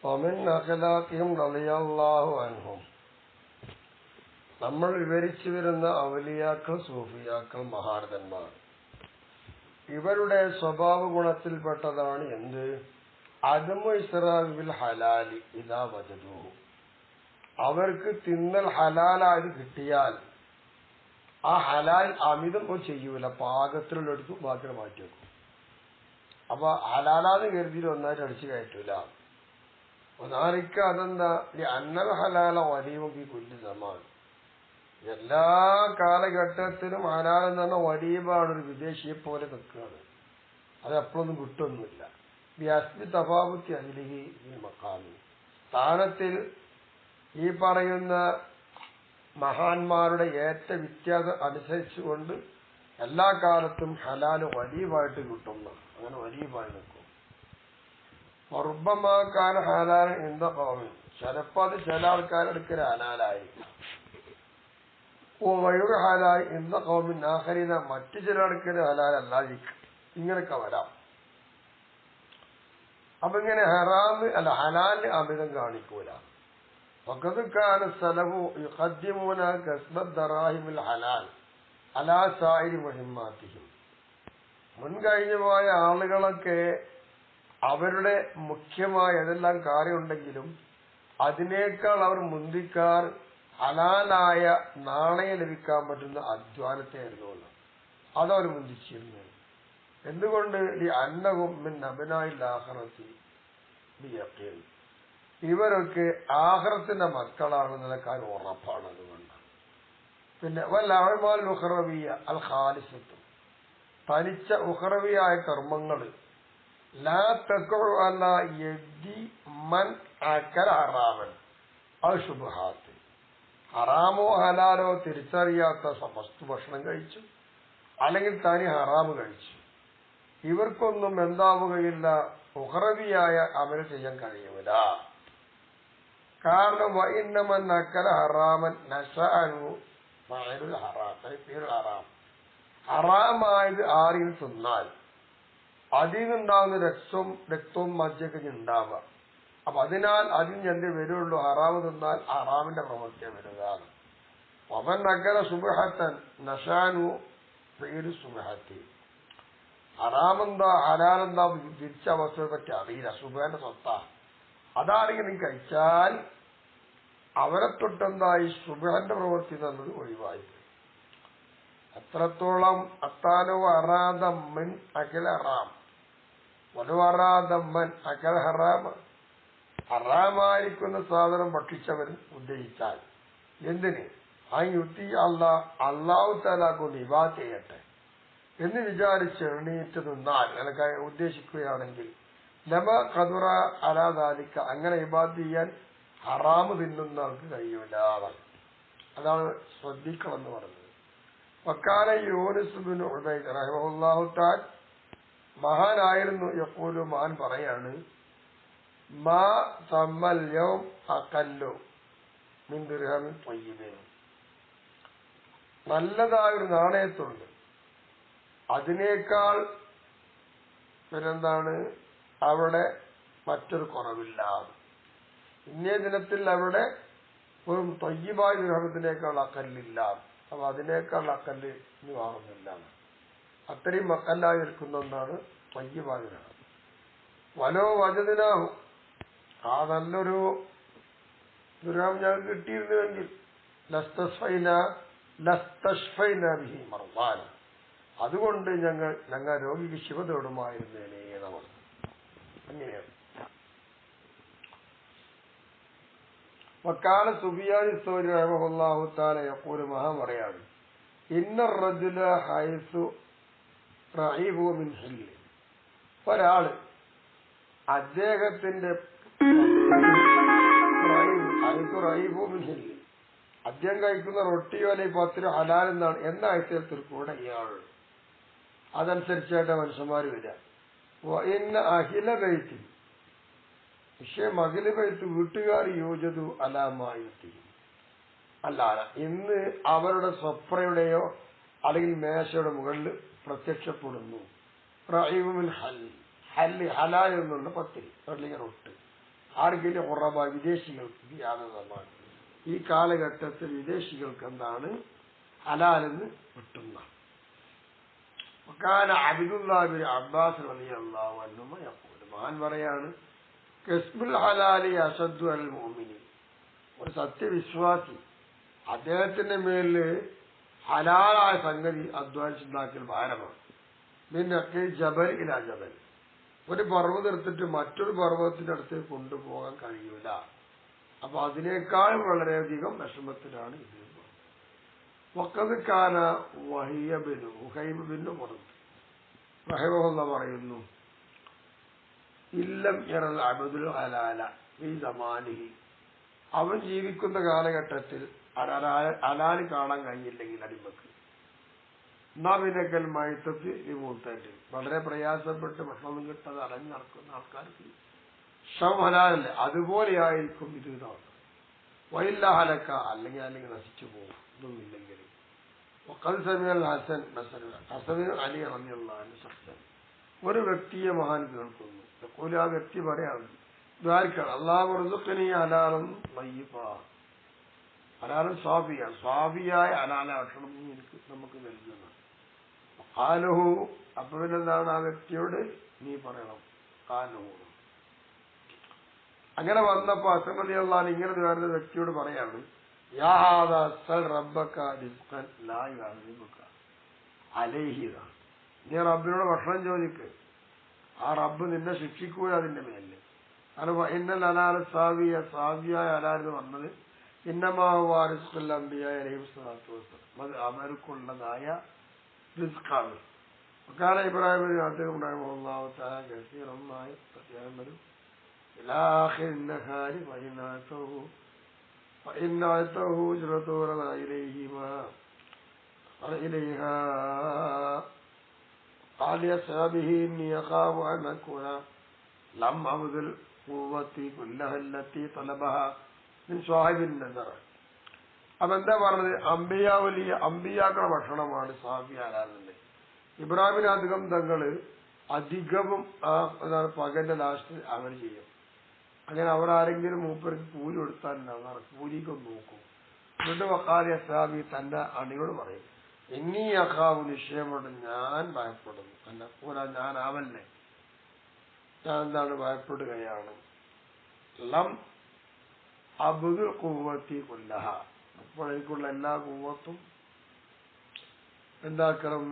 ومن أخلاقهم رضي الله عنهم. നമ്മൾ വിവരിച്ചു വരുന്ന ഔലിയാക്കൾ, സൂഫിയാക്കൾ, മഹാരഥന്മാർ, ഇവരുടെ സ്വഭാവ ഗുണത്തിൽപ്പെട്ടതാണ് എന്ത്? അദമു ഇസ്റാഫിൽ ഹലാലി ഇദാ വജദൂഹു. അവർക്ക് തിന്നൽ ഹലാലായത് കിട്ടിയാൽ ആ ഹലാൽ അമിതം ചെയ്യൂല, പാകത്തിലുള്ളെടുത്ത് മാത്രം മാറ്റി വെക്കും. അപ്പൊ ഹലാലാന്ന് കരുതിയിട്ട് ഒന്നായിട്ട് അടിച്ചു കയറ്റൂല. ഒന്നാലിക്ക അതെന്താ? അന്നൽ ഹലാല വരീബി കുല്ലി സമാൻ. എല്ലാ കാലഘട്ടത്തിലും ഹലാൽ എന്ന് പറഞ്ഞാൽ വരീബാണ്, ഒരു വിദേശിയെ പോലെ നിൽക്കുകയാണ്. അത് എപ്പോഴൊന്നും കിട്ടൊന്നുമില്ല. ബിഅസ്ബി തഫാവുത്തി അഹ്ലിഹി ഈ മഖാമി. സ്ഥാനത്തിൽ ഈ പറയുന്ന മഹാന്മാരുടെ ഏറ്റ വ്യത്യാസം അനുസരിച്ചുകൊണ്ട് എല്ലാ കാലത്തും ഹലാല് വരീബായിട്ട് കിട്ടുന്ന, അങ്ങനെ വരീബായി നിൽക്കും. ഉർബമാക്കാൻ ഹലാൽ എന്താ കോമി, ചിലപ്പോ അത് ചില ആൾക്കാരെടുക്കൽ ഹലാലായിരിക്കും. വയുടെ ഹലാൽ എന്താ കോമി നാഹരീന, മറ്റു ചില അടുക്കൽ ഹലാൽ അല്ലാതിരിക്കും. ഇങ്ങനെയൊക്കെ വരാം. അപ്പൊ ഇങ്ങനെ ഹറാമ് അല്ല ഹലാലിന് അമിതം കാണിക്കൂല. വഖദ്കാന സലഫു യുഖദ്ദിമൂന കസ്ബദ് ദറാഹിമിൽ ഹലാൽ അലാ സായിരി മുഹിമ്മാതിഹിം. മുൻകഴിഞ്ഞു പോയ ആളുകളൊക്കെ അവരുടെ മുഖ്യമായ ഏതെല്ലാം കാര്യമുണ്ടെങ്കിലും അതിനേക്കാൾ അവർ മുന്തിക്കാർ ഹലാലായ നാണയം ലഭിക്കാൻ പറ്റുന്ന അധ്വാനത്തെ ആയിരുന്നു. അതവർ മുന്തിച്ചിരുന്നു. എന്തുകൊണ്ട്? ഈ അന്നവും മിൻ അബ്നാഇൽ ആഖിറതി ബിയഖീൻ. ഇവരൊക്കെ ആഖിറത്തിന്റെ മക്കളാണെന്നുള്ള കാര്യം ഉറപ്പാണ്. അതുകൊണ്ട് പിന്നെ വൽ അഅ്മാൽ ഉഖറവിയ അൽ ഖാലിസത്തു, തനിച്ച ഉഖറവിയായ കർമ്മങ്ങൾ ലാ തഖഉ അലാ യദി മൻ അകല ഹറാമൻ ഔ ശുബ്ഹാത്ത്. ഹറാമോ ഹലാലോ തിരിച്ചറിയാത്ത വസ്തു ഭക്ഷണം കഴിച്ചു, അല്ലെങ്കിൽ തനി ഹറാമ് കഴിച്ചു, ഇവർക്കൊന്നും എന്താവുകയില്ല, ഉഖറവിയായ അമൽ ചെയ്യാൻ കഴിയൂല. കാരണം വഇന്നമൻ അകല ഹറാമൻ നശഅനു ഫഅലുൽ ഹറാം. ഹറാമായത് ആരിൽ തിന്നാൽ അതിൽ നിന്നുണ്ടാകുന്ന രക്തവും മജ്ജയൊക്കെ ഉണ്ടാവുക. അപ്പൊ അതിനാൽ അതിന് എന്ത് വരുള്ളൂ? ഹറാമ് തിന്നാൽ ഹറാമിന്റെ പ്രവൃത്തിയെ വരുന്നതാണ്. അവൻ അകല സുബ്ഹത്തൻ നശഅനു ഫഅലു സുബ്ഹത്തി. ഹറാമെന്താ ഹലാലെന്താ തിരിച്ച അവസ്ഥയെ പറ്റി അറിയില്ല, സുബേന്റെ സ്വത്താ. അതാണെങ്കിൽ നീ കഴിച്ചാൽ അവരെ തൊട്ടെന്തായി സുബേന്റെ പ്രവൃത്തി എന്നത് ഒഴിവായി. എത്രത്തോളം അത്താനോ അറാദമ്മൻ അകല ഹറാം വലു അറാദമ്മൻ അകല ഹറാമ. ഹറാമായിരിക്കുന്ന സാധനം ഭക്ഷിച്ചവൻ ഉദ്ദേശിച്ചാൽ എന്തിന്? ആ യുത്തി അള്ളാഹു തആല കൊണ്ട് ഇബാദത്ത് ചെയ്യട്ടെ എന്ന് വിചാരിച്ച് എണീറ്റ് നിന്നാൽ, എനിക്ക് ഉദ്ദേശിക്കുകയാണെങ്കിൽ ലമ ഖദറ അലാ ദാലിക, അങ്ങനെ ഇബാദത്ത് ചെയ്യാൻ ഹറാമ് തിന്നുന്ന ആൾക്ക് കഴിയൂല. അതാണ് ശ്രദ്ധിക്കണമെന്ന് പറഞ്ഞത്. വക്കാല യൂനുസ് ഇബ്നു ഉബൈദ് റഹിമഹുല്ലാഹു തആല, മഹാനായിരുന്നു, യഖൂലു, മഹാൻ പറയാണ്, മാ തമ്മൽ യൗം അഖല്ലു മിൻ ദിർഹമിൻ ത്വയ്യിബിൻ. നല്ലതായൊരു നാണയത്തുണ്ട്, അതിനേക്കാൾ പിന്നെന്താണ് അവിടെ മറ്റൊരു കുറവില്ല. ഇന്നേ ദിനത്തിൽ അവിടെ ഒരു ത്വയ്യിബായ ദിർഹമത്തിനേക്കാൾ അക്കല്ലില്ല. അപ്പൊ അതിനേക്കാൾ അക്കല്ല് ഇനി വാങ്ങുന്നില്ല. അത്രയും അക്കല്ലായി നിൽക്കുന്ന ഒന്നാണ് ത്വയ്യിബായ ദിർഹം. വലോ വജദിനാഹു, ആ നല്ലൊരു ദിർഹം ഞങ്ങൾക്ക് കിട്ടിയിരുന്നുവെങ്കിൽ ലസ്തശ്ഫൈന ബിഹി മർദാന, അതുകൊണ്ട് ഞങ്ങൾ രോഗിക്ക് ശിവ തേടുമായിരുന്നേനെ നമ്മൾ. അങ്ങനെയാണ്. വക്കാല സുഫിയാൻ സൗരി റഹിമഹുല്ലാഹു തആല യഖൂലു, മഹാൻ പറയാണ്, ഇന്ന റജുല ഹൈസു റഈബു മിൻ ഹില്ല്. ഒരാള് അദ്ദേഹത്തിന്റെ അദ്ദേഹം കഴിക്കുന്ന റൊട്ടിയോ അല്ലെങ്കിൽ പത്തിരോ ഹലാൽ എന്നാണ് എന്ന ആഴ്ചത്തിൽ കൂടെ ഇയാൾ അതനുസരിച്ചായിട്ട് മനുഷ്യന്മാർ വരിക. ഇന്ന അഖില ബൈത്തി, പക്ഷേ മഹില ബൈത്ത് വീട്ടുകാർ യോജതു അലാമായുത്തി അല്ല, ഇന്ന് അവരുടെ സ്വപ്രയുടെയോ അല്ലെങ്കിൽ മേശയുടെ മുകളിൽ പ്രത്യക്ഷപ്പെടുന്നു. റഈബുൽ ഹല്ല്, ഹലാൽ എന്നുള്ള പത്തിരി അല്ലെങ്കിൽ റൊട്ട്. ആർക്കെങ്കിലും ഉറബ വിദേശികൾക്ക് യാതൊരുമാണ് ഈ കാലഘട്ടത്തിൽ വിദേശികൾക്ക് എന്താണ് ഹലാലെന്ന് കിട്ടുന്ന അബ്ദുല്ലാഹി അബ്ബാസ് റളിയല്ലാഹു അൻഹു യഖൂൽ മഹാൻ പറയാണ് കസ്ബുൽ ഹലാലി അസദ്ദു അൽ മുഅ്മിനി ഒരു സത്യവിശ്വാസി അദ്ദേഹത്തിന്റെ മേലില് ഹലാലായ സംഗതി അധ്വാനിച്ചുണ്ടാക്കൽ ഭാരമാണ് പിന്നെ ജബൽ ഇലാ ജബൽ ഒരു പർവ്വതം എടുത്തിട്ട് മറ്റൊരു പർവ്വതത്തിന്റെ അടുത്തേക്ക് കൊണ്ടുപോകാൻ കഴിയൂല. അപ്പൊ അതിനേക്കാൾ വളരെയധികം വിഷമത്തിലാണ് ഇത്. വഖദ്കാന വഹിയബിനു ഉഹൈബിനു പുറത്ത് റഹിമഹുല്ലാഹ് പറയുന്നു ഇല്ലം യറൽ അബ്ദുൽ ഹലാല ഈ സമാനിഹി അവൻ ജീവിക്കുന്ന കാലഘട്ടത്തിൽ ഹലാല് കാണാൻ കഴിഞ്ഞില്ലെങ്കിൽ അടിമക്ക് നബിനക്കൽ മൈത്തത്തി മൂത്തായിട്ട് വളരെ പ്രയാസപ്പെട്ട് ഭക്ഷണം കിട്ടാതെ അടഞ്ഞു നടക്കുന്ന ആൾക്കാർക്ക് ഹലാലല്ലേ അതുപോലെയായിരിക്കും ഇത് ഇതാണ് വൈല്ല ഹലക്ക അല്ലെങ്കിൽ നശിച്ചു പോകും ഇതൊന്നുമില്ലെങ്കിൽ ഹസൻ അലി റളിയല്ലാഹു അൻഹു ശഖ്സൻ ഒരു വ്യക്തിയെ മഹാൻ കേൾക്കുന്നു ആ വ്യക്തി പറയാണ് അല്ലാഹു റസുഖനി ഹലാലൻ തയ്യിബാ ഹലാലൻ സ്വാഫിയായ ഹലാലായ ഭക്ഷണം നമുക്ക് നൽകുന്നു ഖാലഹു അപ്പൊ പിന്നെന്താണ് ആ വ്യക്തിയോട് നീ പറയണം ഖാലഹു അങ്ങനെ വന്നപ്പോ ഹസൻ റളിയല്ലാഹു അൻഹു ഇങ്ങനെ വേറൊരു വ്യക്തിയോട് പറയാണ് യാ ഹാദാ സൽ റബ്ബക റിസ്ഖൻ ലാ യുഅദിബുക അലൈഹി നീ റബ്ബിനോട് ഭക്ഷണം ചോദിക്ക് ആ റബ്ബ് നിന്നെ ശിക്ഷിക്കൂല അതിന്റെ മേലില് കാരണം ഇന്നൽ ഹലാല സാവിയായ ഹലാലെന്ന് പറഞ്ഞത് ഇന്നമാ ഹുവ റിസ്ഖുൽ അംബിയാ അലൈഹിം സ്വലാത്തു വസ്സലാം അത് അവർക്കുള്ളതായ റിസ്ഖാണ്. وكان إبراهيم يعتقد رحمه الله تعالى كثيرا ما يعمل إلى آخر النهار فإن عته هجرته رضى إليها قال لأصحابه إني أخاف أن أكون لم أبذل قوتي كلها التي طلبها من صاحب النذر. അപ്പൊ എന്താ പറഞ്ഞത് അമ്പിയാക്കളുടെ ഭക്ഷണമാണ് സാഫി ഹലാലല്ലേ. ഇബ്രാഹിമിന് അധികം തങ്ങള് അധികവും പകന്റെ ലാസ്റ്റ് അങ്ങനെ ചെയ്യും. അങ്ങനെ അവർ ആരെങ്കിലും മൂപ്പർക്ക് കൂലി കൊടുത്താൽ കൂലിക്ക് നോക്കും. എന്നിട്ട് വഖാലി അസ്ഹാബി തന്റെ അണിയോട് പറയും എന്നീ അഖാവു നിശ്ചയമുണ്ട് ഞാൻ ഭയപ്പെടുന്നു എന്നെ പോലെ ഞാൻ ആവല്ലേ ഞാൻ എന്താണ് ഭയപ്പെടുകയാണ് ലം അബ്ദുൽ ഖുവ്വത്തി കുല്ലഹ അപ്പോൾ എനിക്കുള്ള എല്ലാ കൂവത്തും എന്താക്കണം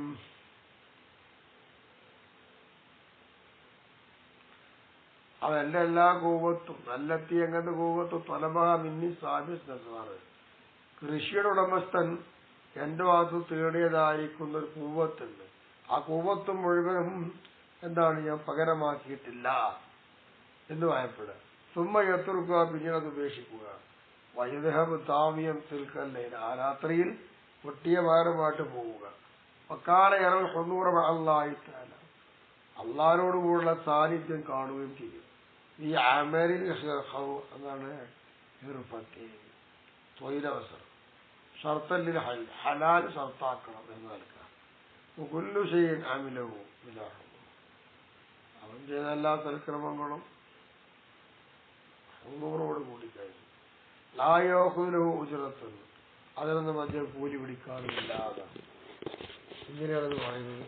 അവന്റെ എല്ലാ കൂവത്തും നല്ലെത്തി എങ്ങനത്തെ കൂവത്തും തൊലബഹ മിന്നി സാധിച്ചാണ് കൃഷിയുടെ ഉടമസ്ഥൻ എന്റെ ഭാഗത്ത് തേടിയതായിരിക്കുന്ന ഒരു കൂവത്തുണ്ട്. ആ കൂവത്തും മുഴുവനും എന്താണ് ഞാൻ പകരമാക്കിയിട്ടില്ല എന്ന് ഭയപ്പെടുക. സുമ്മ എത്തുറുക്കുക പിന്നീട് അത് ഉപേക്ഷിക്കുക. വൈദഹബ് താവിയം തിൽക്കല്ലേന ആ രാത്രിയിൽ പൊട്ടിയ ഭാരമായിട്ട് പോവുക. വക്കാല ഇറൽ ഹുദൂറ അല്ലാഹി തആല അള്ളാഹിനോടുകൂടുള്ള സാന്നിധ്യം കാണുകയും ചെയ്യും. ഈ അമലിൽ എന്താണ് തൊഴിലവസരം ഷർത്തല്ലിൽ ഹലാൽ ഷർത്താക്കണം എന്ന് നൽകാം. കുല്ലു ഷൈഇൻ അമിലഹു ബിലാഹു അവൻ ചെയ്ത എല്ലാ സൽക്രമങ്ങളും ഹുദൂറോട് കൂടി കഴിഞ്ഞു. ലായോഹുലഹു ഉജ്റത്തുൻ അതിനൊന്നും മധ്യ കൂലി പിടിക്കാറില്ല. ഇങ്ങനെയാണത് പറയുന്നത്.